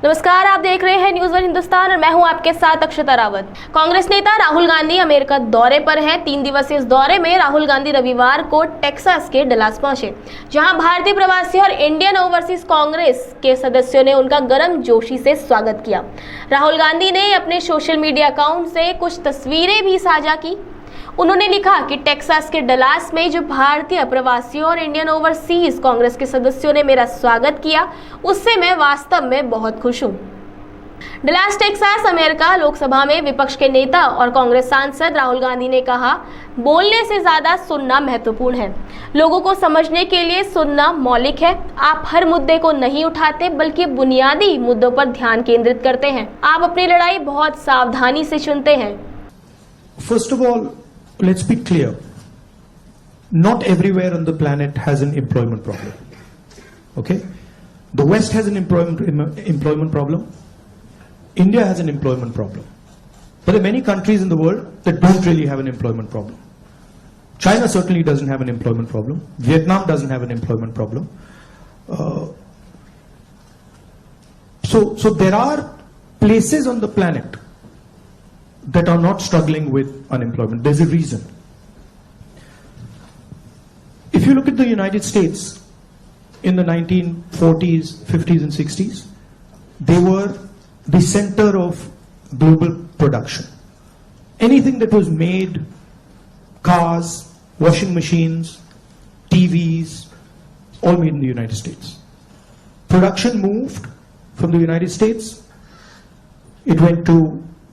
नमस्कार, आप देख रहे हैं न्यूज़ वन हिंदुस्तान और मैं हूं आपके साथ अक्षता रावत। कांग्रेस नेता राहुल गांधी अमेरिका दौरे पर हैं। 3 दिवसीय इस दौरे में राहुल गांधी रविवार को टेक्सास के डलास पहुंचे, जहां भारतीय प्रवासी और इंडियन ओवरसीज कांग्रेस के सदस्यों ने उनका गर्मजोशी से स्वागत किया। राहुल गांधी ने अपने सोशल मीडिया अकाउंट से कुछ तस्वीरें भी साझा की। उन्होंने लिखा कि टेक्सास के डलास में जो भारतीय प्रवासियों और इंडियन ओवरसीज कांग्रेस के सदस्यों ने मेरा स्वागत किया, उससे मैं वास्तव में बहुत खुश हूं। डलास टेक्सास अमेरिका लोकसभा में विपक्ष के नेता और कांग्रेस सांसद राहुल गांधी ने कहा, बोलने से ज्यादा सुनना महत्वपूर्ण है। लोगों को समझने के लिए सुनना मौलिक है। आप हर मुद्दे को नहीं उठाते बल्कि बुनियादी मुद्दों पर ध्यान केंद्रित करते हैं। आप अपनी लड़ाई बहुत सावधानी से चुनते हैं। First of all, let's be clear. Not everywhere on the planet has an employment problem. Okay? The West has an employment problem. India has an employment problem. But there are many countries in the world that don't really have an employment problem. China certainly doesn't have an employment problem. Vietnam doesn't have an employment problem. So there are places on the planet that are not struggling with unemployment. There's a reason. If you look at the United States in the 1940s, 50s and 60s, they were the center of global production. Anything that was made, cars, washing machines, TVs, all made in the United States. Production moved from the United States. It went to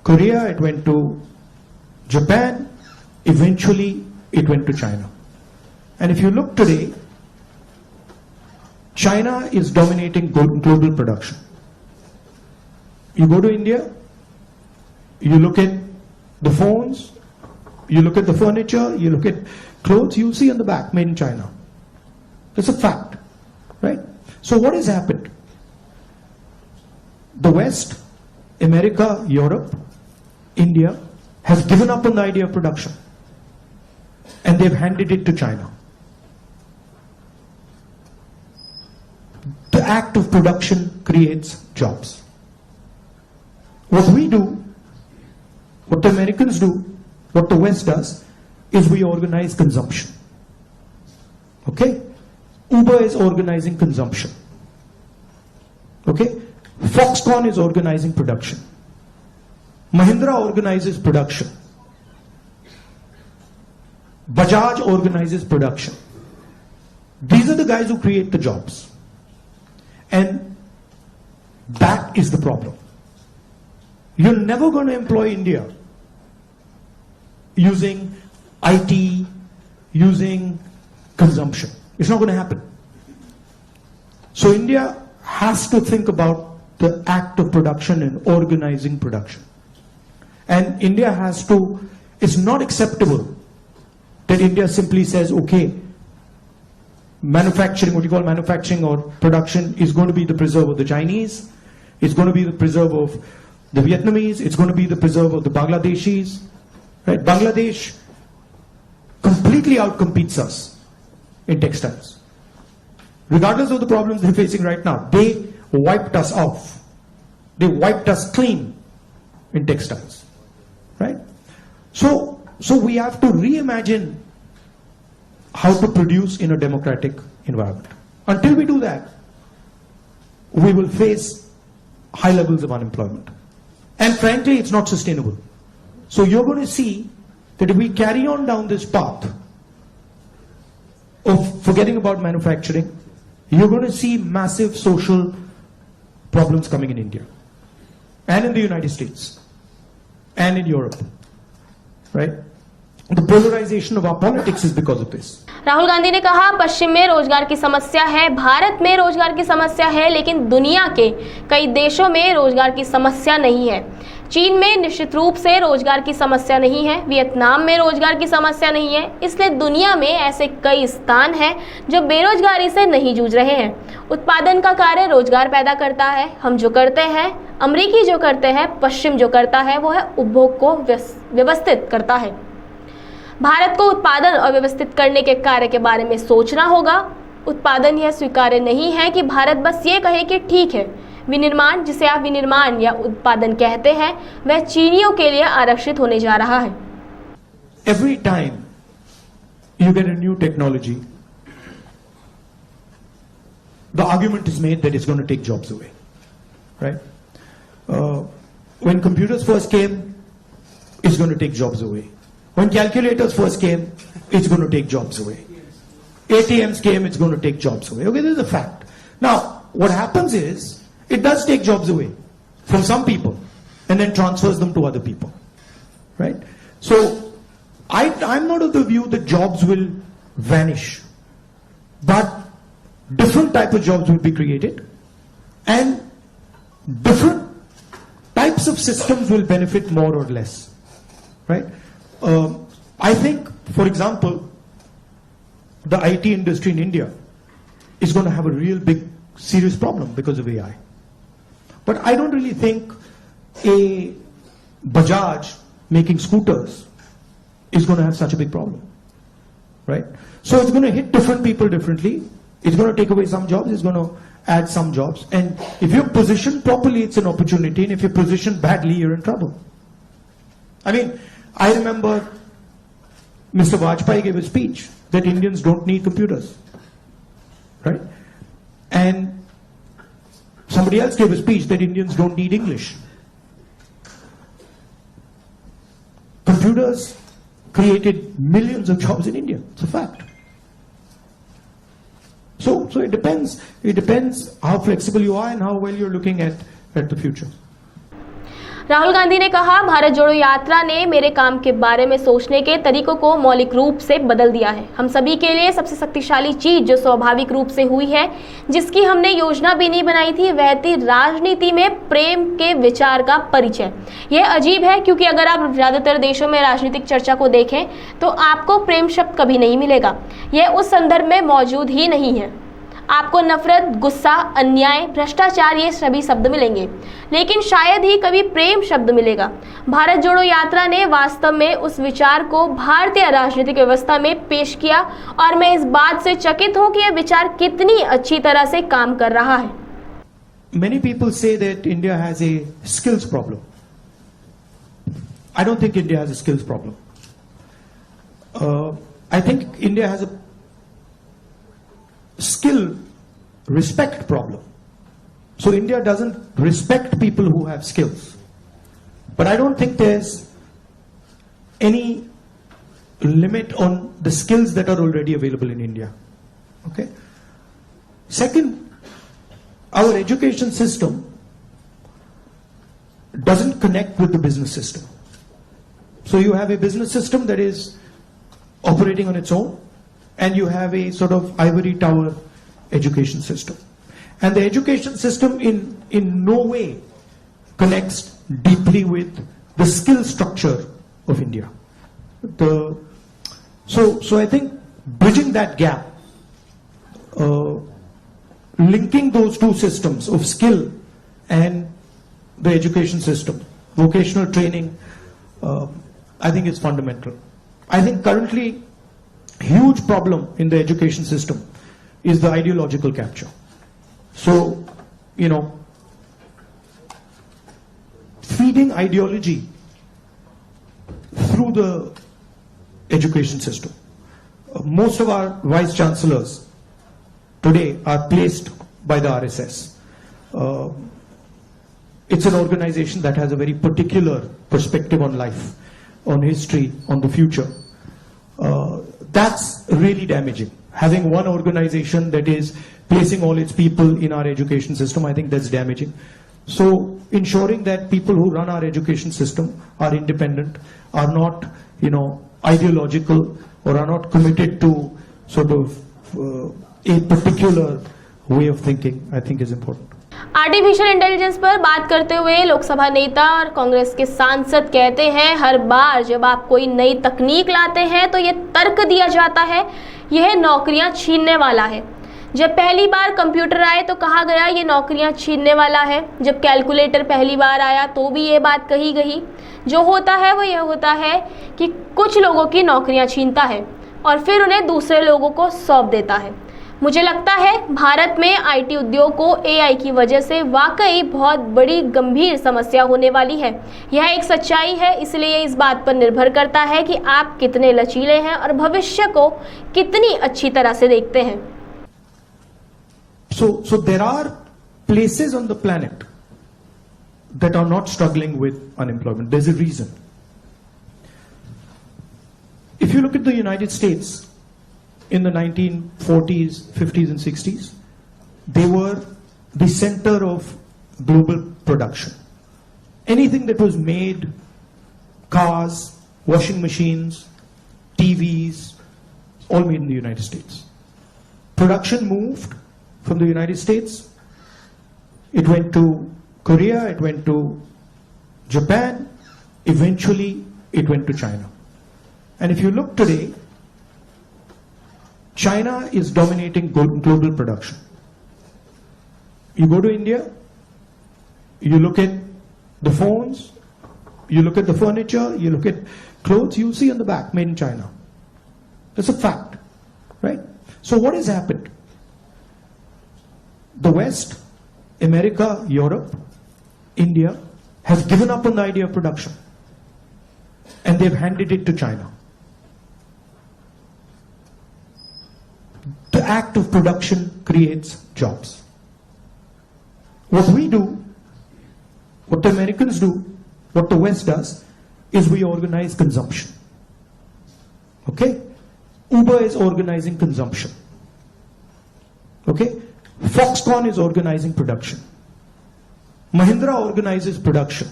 Korea, it went to Japan, eventually it went to China. And if you look today, China is dominating global production. You go to India, you look at the phones, you look at the furniture, you look at clothes, you'll see on the back, made in China. It's a fact, right? So what has happened? The West, America, Europe, India has given up on the idea of production and they've handed it to China. The act of production creates jobs. What we do, what the Americans do, what the West does, is we organize consumption. Okay? Uber is organizing consumption. Okay? Foxconn is organizing production. Mahindra organizes production. Bajaj organizes production. These are the guys who create the jobs. And that is the problem. You're never going to employ India using IT, using consumption. It's not going to happen. So India has to think about the act of production and organizing production. And India has to, it's not acceptable that India simply says, okay, manufacturing, what you call manufacturing or production is going to be the preserve of the Chinese, it's going to be the preserve of the Vietnamese, it's going to be the preserve of the Bangladeshis, right? Bangladesh completely outcompetes us in textiles. Regardless of the problems they're facing right now, they wiped us off. They wiped us clean in textiles. Right? So we have to reimagine how to produce in a democratic environment. Until we do that, we will face high levels of unemployment. And frankly, it's not sustainable. So you're going to see that if we carry on down this path of forgetting about manufacturing, you're going to see massive social problems coming in India and in the United States and in Europe, right? The polarization of our politics is because of this. Rahul Gandhi ने कहा, पश्चिम में रोजगार की समस्या है, भारत में रोजगार की समस्या है, लेकिन दुनिया के कई देशों में रोजगार की समस्या नहीं है। चीन में निश्चित रूप से रोजगार की समस्या नहीं है, वियतनाम में रोजगार की समस्या नहीं है। इसलिए दुनिया में ऐसे कई स्थान हैं जो बेरोजगारी से नहीं जूझ रहे हैं। उत्पादन का कार्य रोजगार पैदा करता है। हम जो करते हैं, अमेरिकी जो करते हैं, पश्चिम जो करता है, वो है उपभोग को व्यवस्थित करता है। भारत को उत्पादन और व्यवस्थित करने के कार्य के बारे में सोचना होगा। उत्पादन यह स्वीकार्य नहीं है कि भारत बस ये कहे कि ठीक है, विनिर्माण, जिसे आप विनिर्माण या उत्पादन कहते हैं, वह चीनियों के लिए आरक्षित होने जा रहा है। Every time you get a new technology, the argument is made that it's going to take jobs away, right? When computers first came, it's going to take jobs away. When calculators first came, it's going to take jobs away. ATMs came, it's going to take jobs away. Okay, this is a fact. Now, what happens is, it does take jobs away from some people and then transfers them to other people, right? So, I'm not of the view that jobs will vanish, but different type of jobs will be created and different types of systems will benefit more or less, right? I think, for example, the IT industry in India is going to have a real big serious problem because of AI. But I don't really think a Bajaj making scooters is going to have such a big problem, right? So it's going to hit different people differently. It's going to take away some jobs, it's going to add some jobs. And if you're positioned properly, it's an opportunity. And if you're positioned badly, you're in trouble. I mean, I remember Mr. Vajpayee gave a speech that Indians don't need computers, right? And somebody else gave a speech that Indians don't need English. Computers created millions of jobs in India. It's a fact. So it depends. It depends how flexible you are and how well you're looking at the future. Rahul Gandhi ने कहा, भारत जोड़ो यात्रा ने मेरे काम के बारे में सोचने के तरीकों को मौलिक रूप से बदल दिया है। हम सभी के लिए सबसे शक्तिशाली चीज जो स्वाभाविक रूप से हुई है, जिसकी हमने योजना भी नहीं बनाई थी, वह थी राजनीति में प्रेम के विचार का परिचय। यह अजीब है क्योंकि अगर आप ज्यादातर देशों में राजनीतिक चर्चा को देखें तो आपको प्रेम शब्द कभी नहीं मिलेगा। यह उस संदर्भ में मौजूद ही नहीं है। आपको नफरत, गुस्सा, अन्याय, भ्रष्टाचार ये सभी शब्द मिलेंगे, लेकिन शायद ही कभी प्रेम शब्द मिलेगा। भारत जोड़ो यात्रा ने वास्तव में उस विचार को भारतीय राजनीतिक व्यवस्था में पेश किया और मैं इस बात से चकित हूं कि यह विचार कितनी अच्छी तरह से काम कर रहा है। Many people say that India has a skills problem. I don't think India has a skills problem. I think India has a skill respect problem. So India doesn't respect people who have skills. But I don't think there's any limit on the skills that are already available in India. Okay? Second, our education system doesn't connect with the business system. So you have a business system that is operating on its own, and you have a sort of ivory tower education system. And the education system in no way connects deeply with the skill structure of India. So I think bridging that gap, linking those two systems of skill and the education system, vocational training, I think is fundamental. I think currently huge problem in the education system is the ideological capture. So, you know, feeding ideology through the education system. Most of our vice chancellors today are placed by the RSS. It's an organization that has a very particular perspective on life, on history, on the future. That's really damaging. Having one organization that is placing all its people in our education system, I think that's damaging. So ensuring that people who run our education system are independent, are not, you know, ideological, or are not committed to sort of a particular way of thinking, I think is important. Artificial intelligence पर बात करते हुए लोकसभा नेता और कांग्रेस के सांसद कहते हैं, हर बार जब आप कोई नई तकनीक लाते हैं तो ये तर्क दिया जाता है यह नौकरियां छीनने वाला है। जब पहली बार कंप्यूटर आए तो कहा गया ये नौकरियां छीनने वाला है। जब कैलकुलेटर पहली बार आया तो भी ये बात कही गई। जो होता है वो यह होता है कि कुछ लोगों की नौकरियां छीनता है और फिर उन्हें दूसरे लोगों को सौंप देता है। मुझे लगता है भारत में आईटी उद्योग को एआई की वजह से वाकई बहुत बड़ी गंभीर समस्या होने वाली है। यह एक सच्चाई है, इसलिए इस बात पर निर्भर करता है कि आप कितने लचीले हैं और भविष्य को कितनी अच्छी तरह से देखते हैं। So there are places on the planet that are not struggling with unemployment. There's a reason. If you look at the United States, in the 1940s, 50s and 60s, they were the center of global production. Anything that was made, cars, washing machines, TVs, all made in the United States. Production moved from the United States. It went to Korea, it went to Japan, eventually it went to China. And if you look today, China is dominating global production. You go to India, you look at the phones, you look at the furniture, you look at clothes, you see on the back, made in China. That's a fact, right? So what has happened? The West, America, Europe, India, have given up on the idea of production. And they've handed it to China. The act of production creates jobs. What we do, what the Americans do, what the West does, is we organize consumption. Okay? Uber is organizing consumption. Okay? Foxconn is organizing production. Mahindra organizes production.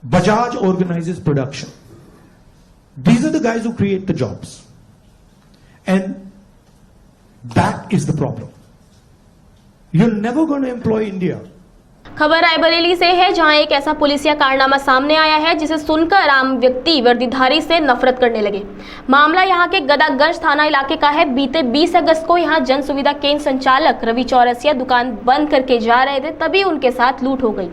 Bajaj organizes production. These are the guys who create the jobs. And that is the problem. You're never going to employ India. खबर रायबरेली से है, जहां एक ऐसा पुलिसिया कारनामा सामने आया है जिसे सुनकर आम व्यक्ति वर्दीधारी से नफरत करने लगे। मामला यहां के गदागंज थाना इलाके का है। बीते 20 अगस्त को यहां जन सुविधा केंद्र संचालक रवि चौरसिया दुकान बंद करके जा रहे थे, तभी उनके साथ लूट हो गई।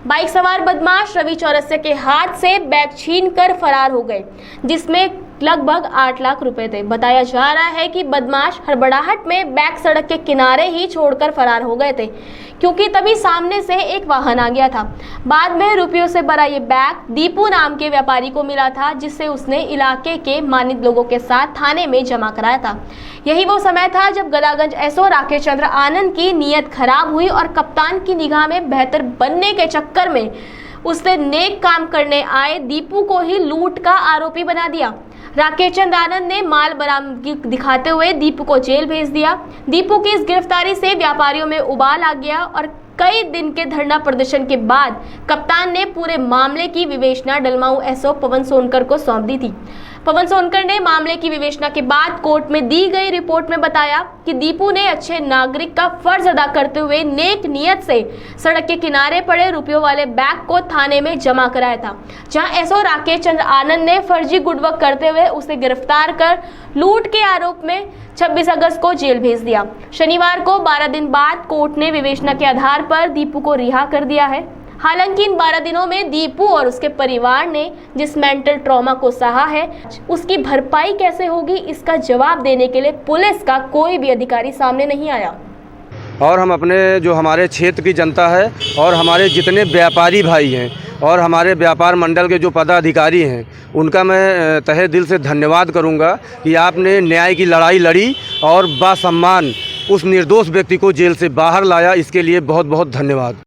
बाइक सवार बदमाश रवि चौरसिया के हाथ से बैग छीनकर फरार हो गए, जिसमें लगभग 8 लाख रुपए थे। बताया जा रहा है कि बदमाश हड़बड़ाहट में बैग सड़क के किनारे ही छोड़कर फरार हो गए थे, क्योंकि तभी सामने से एक वाहन आ गया था। बाद में रुपयों से भरा ये बैग दीपू नाम के व्यापारी को मिला था, जिससे उसने इलाके के मानित लोगों के साथ थाने में जमा कराया था। यही वो समय था जब गदागंज एसओ राकेश चंद्र आनंद की नीयत खराब हुई और कप्तान की निगाह में बेहतर बनने के चक्कर में उसने नेक काम करने आए दीपू को ही लूट का आरोपी बना दिया। राकेश चंद्र आनंद ने माल बरामदगी दिखाते हुए दीपू को जेल भेज दिया। दीपू की इस गिरफ्तारी से व्यापारियों में उबाल आ गया और कई दिन के धरना प्रदर्शन के बाद कप्तान ने पूरे मामले की विवेचना डलमाऊ एसओ पवन सोनकर को सौंप दी थी। पवन सोनकर ने मामले की विवेचना के बाद कोर्ट में दी गई रिपोर्ट में बताया कि दीपू ने अच्छे नागरिक का फर्ज अदा करते हुए नेक नियत से सड़क के किनारे पड़े रुपयों वाले बैग को थाने में जमा कराया था, जहां एसओ राकेश चंद्र आनंद ने फर्जी गुडवर्क करते हुए उसे गिरफ्तार कर लूट के आरोप में 26 अगस्त को जेल भेज दिया। शनिवार को 12 दिन बाद कोर्ट ने विवेचना के आधार पर दीपू को रिहा कर दिया है। हालांकि इन 12 दिनों में दीपू और उसके परिवार ने जिस मेंटल ट्रॉमा को सहा है, उसकी भरपाई कैसे होगी, इसका जवाब देने के लिए पुलिस का कोई भी अधिकारी सामने नहीं आया। और हम अपने जो हमारे क्षेत्र की जनता है और हमारे जितने व्यापारी भाई हैं और हमारे व्यापार मंडल के जो पदाधिकारी हैं, उनका मैं तहे दिल से धन्यवाद करूंगा कि आपने न्याय की लड़ाई लड़ी और बासम्मान उस निर्दोष व्यक्ति को जेल से बाहर लाया। इसके लिए बहुत बहुत धन्यवाद।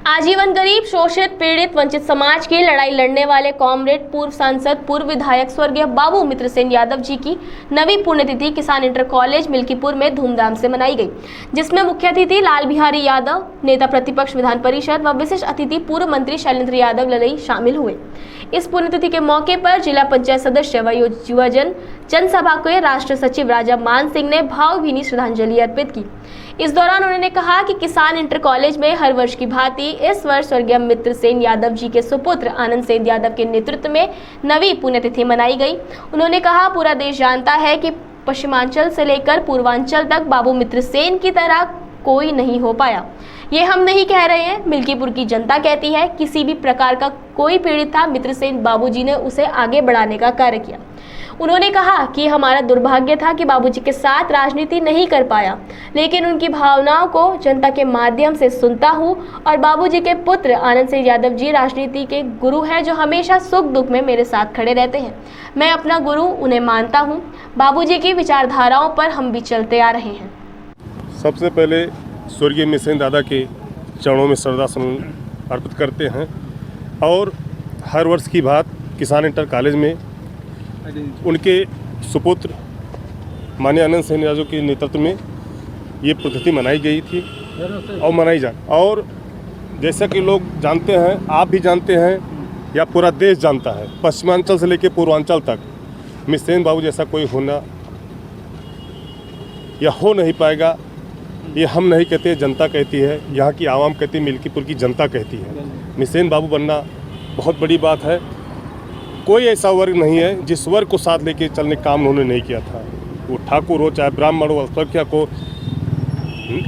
आजीवन गरीब, शोषित, पीड़ित, वंचित समाज की लड़ाई लड़ने वाले कॉमरेड पूर्व सांसद, पूर्व विधायक स्वर्गीय बाबू मित्र सेन यादव जी की नवी पुण्यतिथि किसान इंटर कॉलेज मिल्कीपुर में धूमधाम से मनाई गई, जिसमें मुख्य अतिथि लाल बिहारी यादव, नेता प्रतिपक्ष विधान परिषद व विशिष्ट अतिथि पूर्व मंत्री शैलेंद्र यादव ललई शामिल हुए। इस पुण्यतिथि के मौके पर जिला पंचायत सदस्य व युवजन जनसभा के राष्ट्रीय सचिव राजा मान सिंह ने भावभीनी श्रद्धांजलि अर्पित की। इस दौरान उन्होंने कहा कि किसान इंटर कॉलेज में हर वर्ष की भांति इस वर्ष स्वर्गीय मित्र सेन यादव जी के सुपुत्र आनंद सेन यादव के नेतृत्व में नवी पुण्यतिथि मनाई गई। उन्होंने कहा, पूरा देश जानता है कि पश्चिमांचल से लेकर पूर्वांचल तक बाबू मित्र सेन की तरह कोई नहीं हो पाया। ये हम नहीं कह रहे हैं, मिल्कीपुर की जनता कहती है। किसी भी प्रकार का कोई पीड़ित था, मित्रसेन बाबूजी ने उसे आगे बढ़ाने का कार्य किया। उन्होंने कहा कि हमारा दुर्भाग्य था कि बाबूजी के साथ राजनीति नहीं कर पाया, लेकिन उनकी भावनाओं को जनता के माध्यम से सुनता हूँ। और बाबूजी के पुत्र आनंद सिंह यादव जी राजनीति के गुरु हैं, जो हमेशा सुख दुख में मेरे साथ खड़े रहते हैं। मैं अपना गुरु उन्हें मानता हूँ। बाबूजी की विचारधाराओं पर हम भी चलते आ रहे हैं। सबसे पहले स्वर्गीय मित्रसेन दादा के चरणों में श्रद्धा सुमन अर्पित करते हैं। और हर वर्ष की बात किसान इंटर कॉलेज में उनके सुपुत्र माननीय आनंद सिंह यादव के नेतृत्व में ये पुण्यतिथि मनाई गई थी और मनाई जा। और जैसा कि लोग जानते हैं, आप भी जानते हैं या पूरा देश जानता है, पश्चिमांचल से लेकर पूर्वांचल तक मित्रसेन बाबू जैसा कोई होना या हो नहीं पाएगा। ये हम नहीं कहते, जनता कहती है, यहाँ की आवाम कहती है, मिल्कीपुर की जनता कहती है। मित्रसेन बाबू बनना बहुत बड़ी बात है। कोई ऐसा वर्ग नहीं है जिस वर्ग को साथ लेके चलने काम उन्होंने नहीं किया था। वो ठाकुर हो, चाहे ब्राह्मण हो, अल्पसंख्यक हो,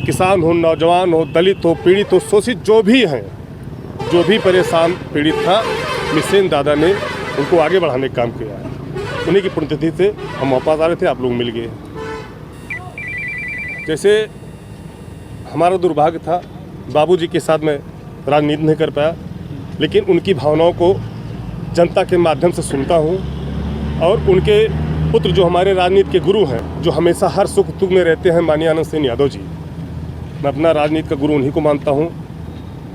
किसान हो, नौजवान हो, दलित हो, पीड़ित हो, शोषित जो भी हैं, जो भी परेशान पीड़ित था, मित्रसेन दादा ने उनको आगे बढ़ाने का काम किया है। उन्हीं की पुण्यतिथि से हम वापस आ रहे थे, आप लोग मिल गए। जैसे हमारा दुर्भाग्य था, बाबूजी के साथ मैं राजनीति नहीं कर पाया, लेकिन उनकी भावनाओं को जनता के माध्यम से सुनता हूँ। और उनके पुत्र जो हमारे राजनीति के गुरु हैं, जो हमेशा हर सुख दुख में रहते हैं, माननीय आनंद सिंह यादव जी, मैं अपना राजनीति का गुरु उन्हीं को मानता हूँ।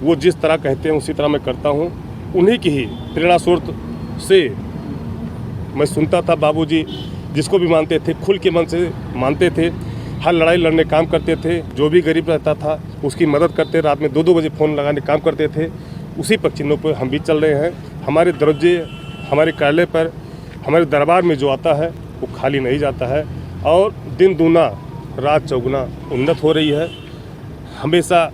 वो जिस तरह कहते हैं उसी तरह मैं करता हूँ। उन्हीं की ही प्रेरणा स्रोत से मैं सुनता था। बाबूजी जिसको भी मानते थे, खुल के मन से मानते थे, हर लड़ाई लड़ने काम करते थे। जो भी गरीब रहता था उसकी मदद करते, रात में 2-2 बजे फ़ोन लगाने काम करते थे। उसी पक्षियों पर हम भी चल रहे हैं। हमारे दरवाजे, हमारे कार्यालय पर, हमारे दरबार में जो आता है वो खाली नहीं जाता है। और दिन दूना रात चौगुना उन्नत हो रही है। हमेशा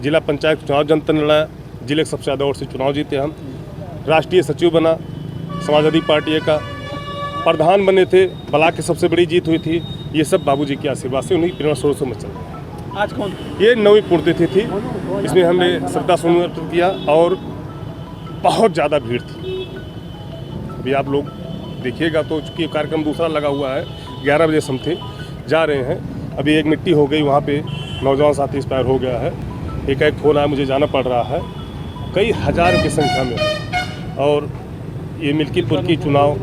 जिला पंचायत चुनाव जनता ने लड़ा, जिले के सबसे ज़्यादा वोट से चुनाव जीते हम। राष्ट्रीय सचिव बना, समाजवादी पार्टी का प्रधान बने थे, ब्लॉक की सबसे बड़ी जीत हुई थी। ये सब बाबूजी के आशीर्वाद से, उन्हीं प्रेरणा स्रोत से मैं चल रहा है। आज कौन? ये 9वीं पुण्यतिथि थी, इसमें हमने श्रद्धा सुमन अर्पित किया और बहुत ज़्यादा भीड़ थी। अभी आप लोग देखिएगा तो चूँकि कार्यक्रम दूसरा लगा हुआ है, 11 बजे से हम थे जा रहे हैं। अभी एक मिट्टी हो गई, वहाँ पे नौजवान साथी एक्सपायर हो गया है। एक फ़ोन आया, मुझे जाना पड़ रहा है। कई हज़ार की संख्या में। और ये मिल्कीपुर की चुनाव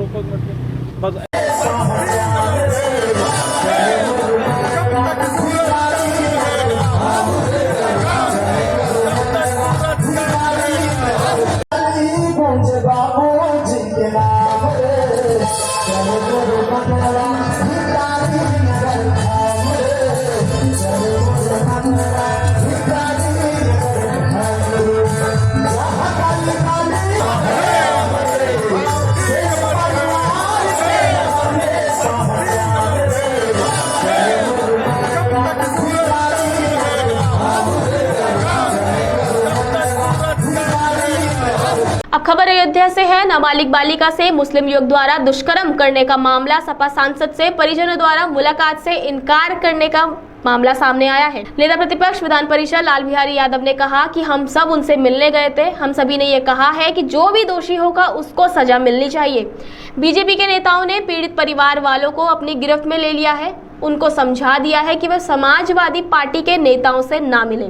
अब खबर अयोध्या से है। नाबालिग बालिका से मुस्लिम युवक द्वारा दुष्कर्म करने का मामला, सपा सांसद से परिजनों द्वारा मुलाकात से इनकार करने का मामला सामने आया है। नेता प्रतिपक्ष विधान परिषद लाल बिहारी यादव ने कहा कि हम सब उनसे मिलने गए थे। हम सभी ने ये कहा है कि जो भी दोषी होगा उसको सजा मिलनी चाहिए। बीजेपी के नेताओं ने पीड़ित परिवार वालों को अपनी गिरफ्त में ले लिया है। उनको समझा दिया है कि वे समाजवादी पार्टी के नेताओं से ना मिलें।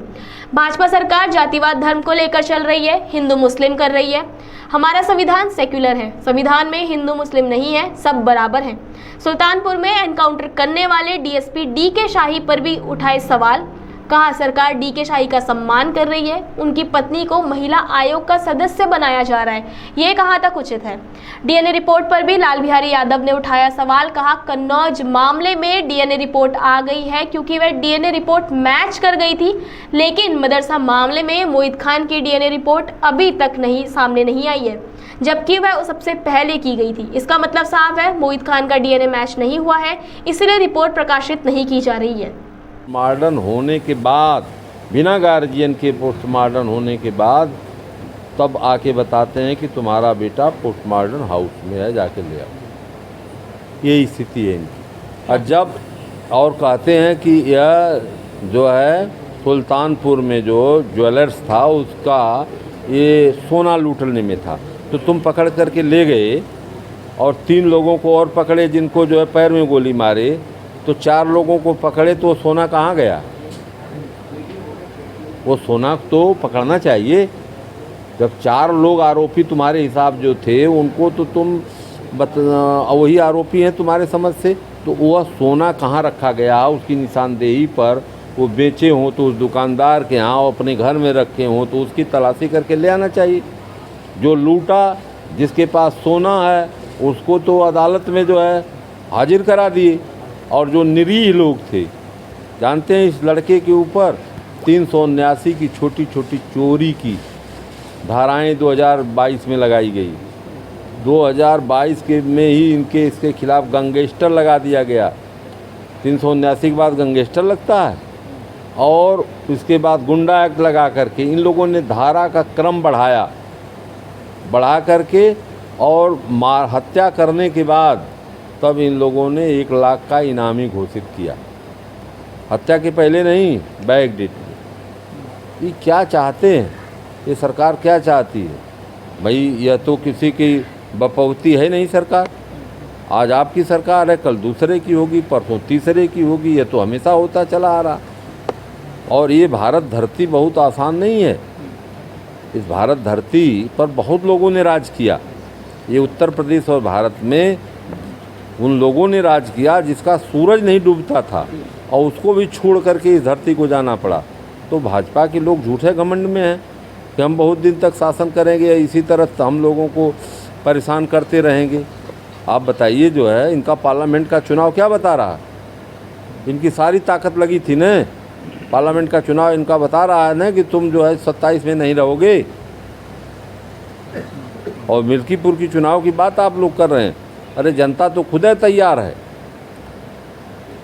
भाजपा सरकार जातिवाद धर्म को लेकर चल रही है, हिंदू मुस्लिम कर रही है। हमारा संविधान सेक्युलर है, संविधान में हिंदू मुस्लिम नहीं है, सब बराबर हैं। सुल्तानपुर में एनकाउंटर करने वाले डीएसपी डी.के. शाही पर भी उठाए सवाल। कहा सरकार डी.के. शाही का सम्मान कर रही है, उनकी पत्नी को महिला आयोग का सदस्य बनाया जा रहा है, ये कहा तक उचित है। डीएनए रिपोर्ट पर भी लाल बिहारी यादव ने उठाया सवाल। कहा कन्नौज मामले में डीएनए रिपोर्ट आ गई है क्योंकि वह डीएनए रिपोर्ट मैच कर गई थी, लेकिन मदरसा मामले में मोहित खान की डीएनए रिपोर्ट अभी तक सामने नहीं आई है, जबकि वह सबसे पहले की गई थी। इसका मतलब साफ है, मोहित खान का डीएनए मैच नहीं हुआ है, इसलिए रिपोर्ट प्रकाशित नहीं की जा रही है। मॉडर्न होने के बाद, बिना गार्जियन के पोस्टमार्टम होने के बाद तब आके बताते हैं कि तुम्हारा बेटा पोस्टमार्टम हाउस में है, जाके ले आओ। ये स्थिति है इनकी। और जब और कहते हैं कि यह जो है सुल्तानपुर में जो ज्वेलर्स था उसका ये सोना लूटने में था, तो तुम पकड़ करके ले गए और 3 लोगों को और पकड़े जिनको जो है पैर में गोली मारे, तो 4 लोगों को पकड़े तो सोना कहाँ गया? वो सोना तो पकड़ना चाहिए। जब 4 लोग आरोपी तुम्हारे हिसाब जो थे उनको तो तुम वही आरोपी हैं तुम्हारे समझ से, तो वह सोना कहाँ रखा गया, उसकी निशानदेही पर वो बेचे हों तो उस दुकानदार के यहाँ अपने घर में रखे हों तो उसकी तलाशी करके ले आना चाहिए। जो लूटा, जिसके पास सोना है, उसको तो अदालत में जो है हाजिर करा दिए। और जो निरीह लोग थे, जानते हैं इस लड़के के ऊपर 379 की छोटी छोटी चोरी की धाराएं 2022 में लगाई गई। 2022 के में ही इसके खिलाफ गैंगस्टर लगा दिया गया। 379 के बाद गैंगस्टर लगता है और इसके बाद गुंडा एक्ट लगा करके इन लोगों ने धारा का क्रम बढ़ा करके और हत्या करने के बाद तब इन लोगों ने 1 लाख का इनामी घोषित किया। हत्या के पहले नहीं, बैक डेट में। ये क्या चाहते हैं? ये सरकार क्या चाहती है भाई? यह तो किसी की बपौती है नहीं सरकार। आज आपकी सरकार है, कल दूसरे की होगी, परसों तीसरे की होगी। ये तो हमेशा होता चला आ रहा। और ये भारत धरती बहुत आसान नहीं है। इस भारत धरती पर बहुत लोगों ने राज किया। ये उत्तर प्रदेश और भारत में उन लोगों ने राज किया जिसका सूरज नहीं डूबता था और उसको भी छोड़ करके इस धरती को जाना पड़ा। तो भाजपा के लोग झूठे घमंड में हैं कि हम बहुत दिन तक शासन करेंगे, इसी तरह हम लोगों को परेशान करते रहेंगे। आप बताइए, जो है इनका पार्लियामेंट का चुनाव क्या बता रहा? इनकी सारी ताकत लगी थी न पार्लियामेंट का चुनाव। इनका बता रहा है ना कि तुम जो है 27 में नहीं रहोगे। और मिल्कीपुर की चुनाव की बात आप लोग कर रहे हैं। अरे जनता तो खुद है तैयार है,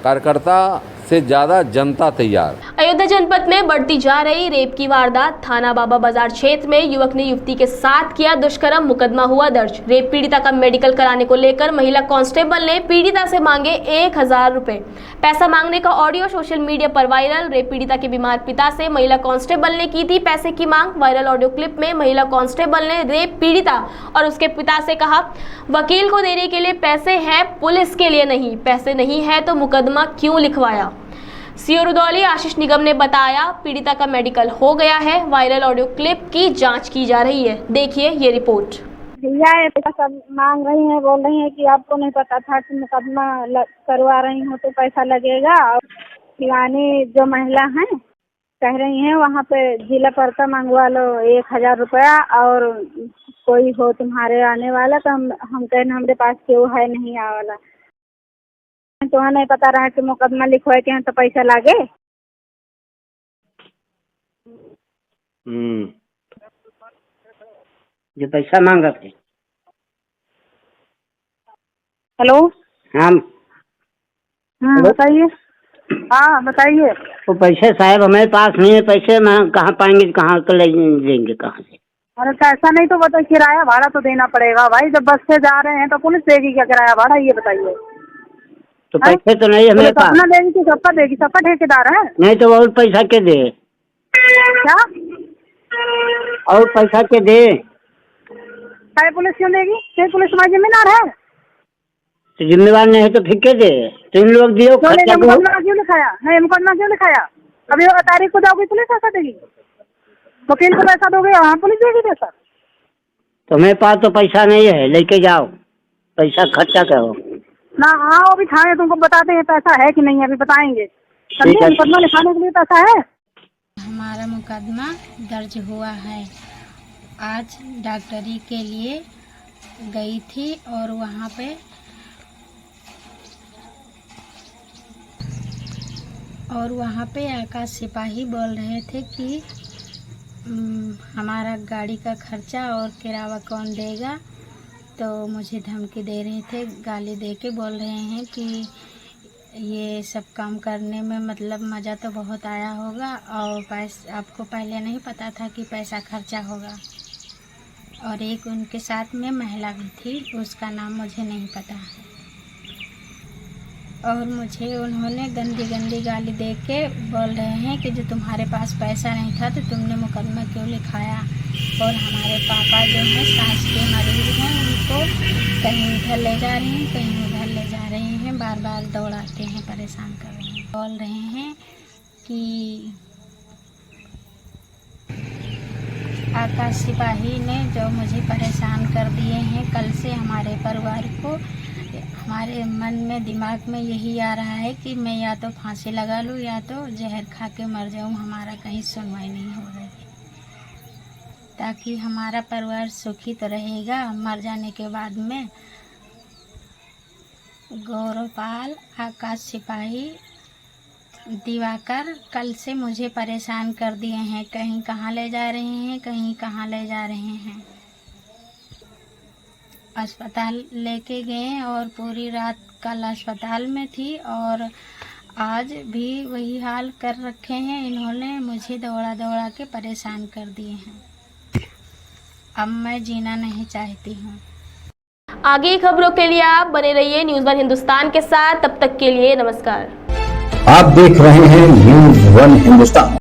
कार्यकर्ता से ज़्यादा जनता तैयार। अयोध्या जनपद में बढ़ती जा रही रेप की वारदात। थाना बाबा बाजार क्षेत्र में युवक ने युवती के साथ किया दुष्कर्म, मुकदमा हुआ दर्ज। रेप पीड़िता का मेडिकल कराने को लेकर महिला कांस्टेबल ने पीड़िता से मांगे 1000 रुपए। पैसा मांगने का ऑडियो सोशल मीडिया पर वायरल। रेप पीड़िता के बीमार पिता से महिला कांस्टेबल ने की थी पैसे की मांग। वायरल ऑडियो क्लिप में महिला कांस्टेबल ने रेप पीड़िता और उसके पिता से कहा, वकील को देने के लिए पैसे हैं, पुलिस के लिए नहीं। पैसे नहीं है तो मुकदमा क्यों लिखवाया? सीओ रुदौली आशीष निगम ने बताया, पीड़िता का मेडिकल हो गया है। वायरल ऑडियो क्लिप की जांच की जा रही है। देखिए ये रिपोर्ट। भैया ये पैसा सब मांग रही हैं, बोल रही हैं कि आपको नहीं पता था कि मुकदमा करवा रही हूँ तो पैसा लगेगा। और शिवानी जो महिला हैं कह रही हैं वहाँ पे जिला पर्चा मंगवा लो 1000 रुपया, और कोई हो तुम्हारे आने वाला। तो हम कह हमारे पास क्यों है नहीं आने वाला। तो नहीं पता रहा कि मुकदमा लिखवाए के हैं तो पैसा लागे। जो पैसा मांग रहे थे। हेलो, हाँ बताइए। हाँ बताइए। वो पैसे साहब हमारे पास नहीं है, पैसे हम कहाँ पाएंगे, कहाँ लेंगे कहाँ से? अरे पैसा नहीं तो बताइए, किराया भाड़ा तो देना पड़ेगा भाई। जब बस से जा रहे हैं तो पुलिस देगी क्या किराया भाड़ा, ये बताइए। तो पैसे तो नहीं हमारे पास। अपना देगी कि सबका देगी? सबका ठेकेदार है। नहीं तो और पैसा के दे? क्या और पैसा के दे? पुलिस क्यों देगी? पुलिस हमारी जिम्मेदार है। तो जिम्मेवार नहीं है तो फिर के दे? तुम लोग दियो खर्चा को। मुकदमा क्यों लिखाया? नहीं, मुकदमा क्यों लिखाया? अभी तारीख को जाओगे पुलिस पैसा देगी? वकील को पैसा दोगे, हाँ पुलिस देगी पैसा। तो मेरे पास तो पैसा नहीं है, लेके जाओ पैसा खर्चा करो ना। हाँ अभी थाने तुमको बताते हैं पैसा है कि नहीं है, अभी बताएंगे। मुकदमा लिखाने के लिए पैसा है। हमारा मुकदमा दर्ज हुआ है। आज डॉक्टरी के लिए गई थी और वहाँ पे आकाश सिपाही बोल रहे थे कि हमारा गाड़ी का खर्चा और किराया कौन देगा। तो मुझे धमकी दे रहे थे, गाली दे के बोल रहे हैं कि ये सब काम करने में मतलब मज़ा तो बहुत आया होगा और आपको पहले नहीं पता था कि पैसा खर्चा होगा। और एक उनके साथ में महिला भी थी, उसका नाम मुझे नहीं पता है। और मुझे उन्होंने गंदी गंदी गाली दे के बोल रहे हैं कि जो तुम्हारे पास पैसा नहीं था तो तुमने मुकदमा क्यों लिखाया। और हमारे पापा जो हैं सांस के मरीज हैं, उनको कहीं इधर ले जा रहे हैं, कहीं उधर ले जा रहे हैं, बार बार दौड़ाते हैं, परेशान कर रहे हैं। बोल रहे हैं कि आकाश सिपाही ने जो मुझे परेशान कर दिए हैं, कल से हमारे परिवार को, हमारे मन में दिमाग में यही आ रहा है कि मैं या तो फांसी लगा लूं या तो जहर खा के मर जाऊं। हमारा कहीं सुनवाई नहीं हो रही है, ताकि हमारा परिवार सुखी तो रहेगा मर जाने के बाद में। गौरवपाल, आकाश सिपाही, दिवाकर कल से मुझे परेशान कर दिए हैं। कहीं कहाँ ले जा रहे हैं, कहीं कहाँ ले जा रहे हैं। अस्पताल लेके गए और पूरी रात कल अस्पताल में थी और आज भी वही हाल कर रखे हैं। इन्होंने मुझे दौड़ा दौड़ा के परेशान कर दिए हैं। अब मैं जीना नहीं चाहती हूँ। आगे की खबरों के लिए आप बने रहिए न्यूज़ वन हिंदुस्तान के साथ। तब तक के लिए नमस्कार। आप देख रहे हैं न्यूज़ वन हिंदुस्तान।